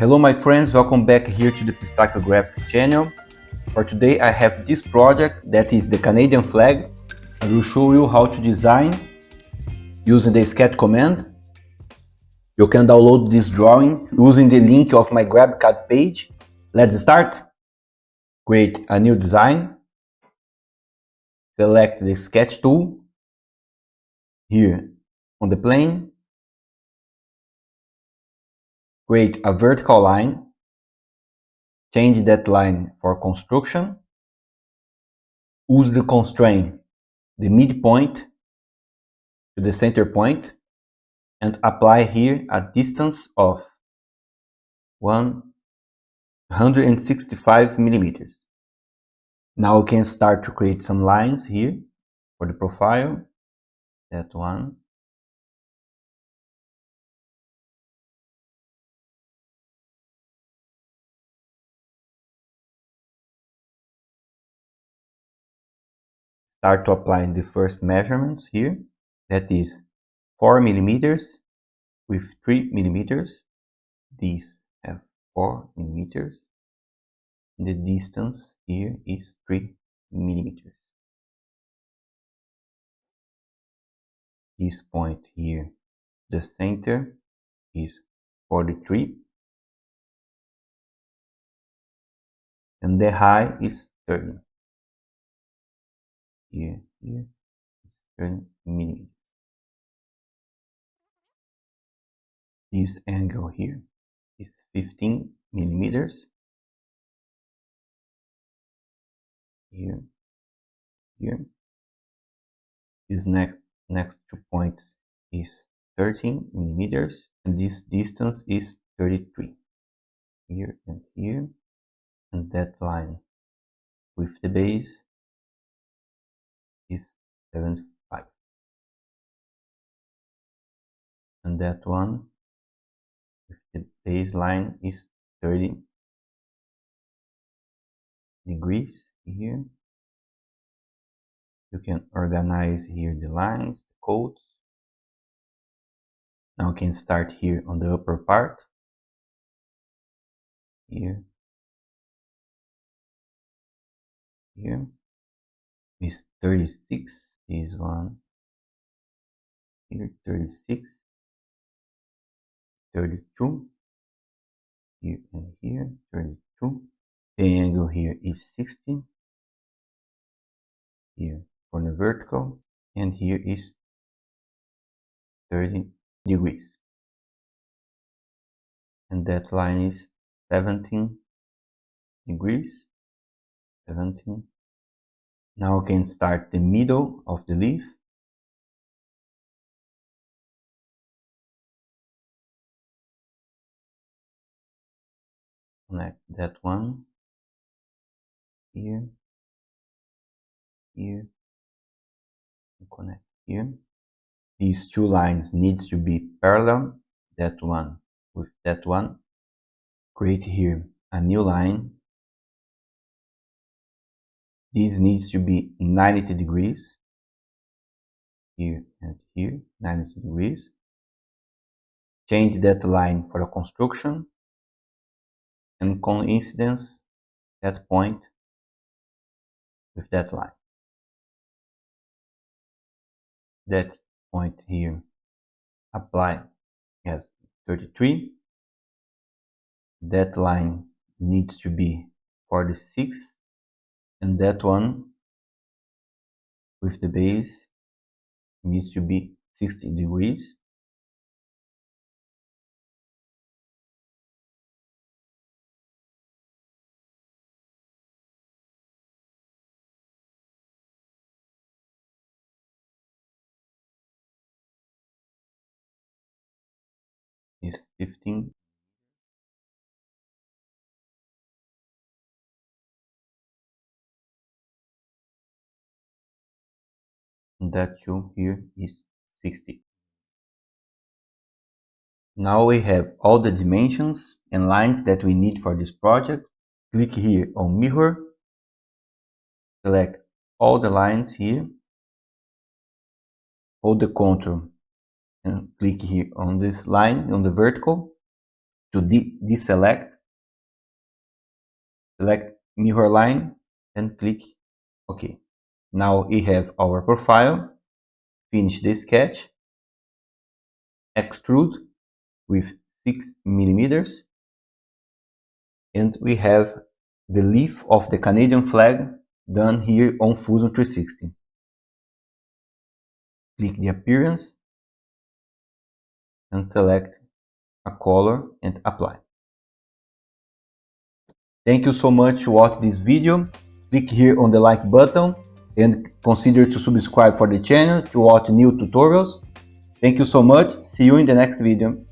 Hello my friends, welcome back here to the Pistacchio graphic channel. For today I have this project that is the Canadian flag. I will show you how to design using the sketch command. You can download this drawing using the link of my GrabCAD page. Let's start. Create a new design. Select the sketch tool here on the plane. Create a vertical line. Change that line for construction. Use the constraint, the midpoint to the center point, and apply here a distance of 165 millimeters. Now we can start to create some lines here for the profile. That one. Start to apply the first measurements here. That is 4 millimeters with 3 millimeters. These have 4 millimeters. The distance here is 3 millimeters. This point here, the center is 43 and the high is 30. Here is 30 millimeters. This angle here is 15 millimeters. Here. This next 2 points is 13 millimeters, and this distance is 33. Here, and that line with the base is 75. And that one with the baseline is 30 degrees here. You can organize here the lines, the codes. Now we can start here on the upper part. Here is 36. This one here 36, 32. Here and here 32. The angle here is 60. Here for the vertical, and here is 30 degrees. And that line is 17 degrees. 17. Now we can start the middle of the leaf. Connect that one here, and connect here. These two lines need to be parallel, that one with that one. Create here a new line. This needs to be 90 degrees. Here and here, 90 degrees. Change that line for a construction, and coincidence that point with that line. That point here apply as 33. That line needs to be 46, and that one with the base needs to be 60 degrees. Is 15. And that two here is 60. Now we have all the dimensions and lines that we need for this project. Click here on mirror. Select all the lines here. Hold the Ctrl and click here on this line on the vertical. to deselect, select mirror line and click OK. Now we have our profile, finish the sketch, extrude with 6 millimeters, and we have the leaf of the Canadian flag done here on Fusion 360. Click the appearance and select a color and apply. Thank you so much for watching this video. Click here on the like button and consider to subscribe for the channel to watch new tutorials. Thank you so much. See you in the next video.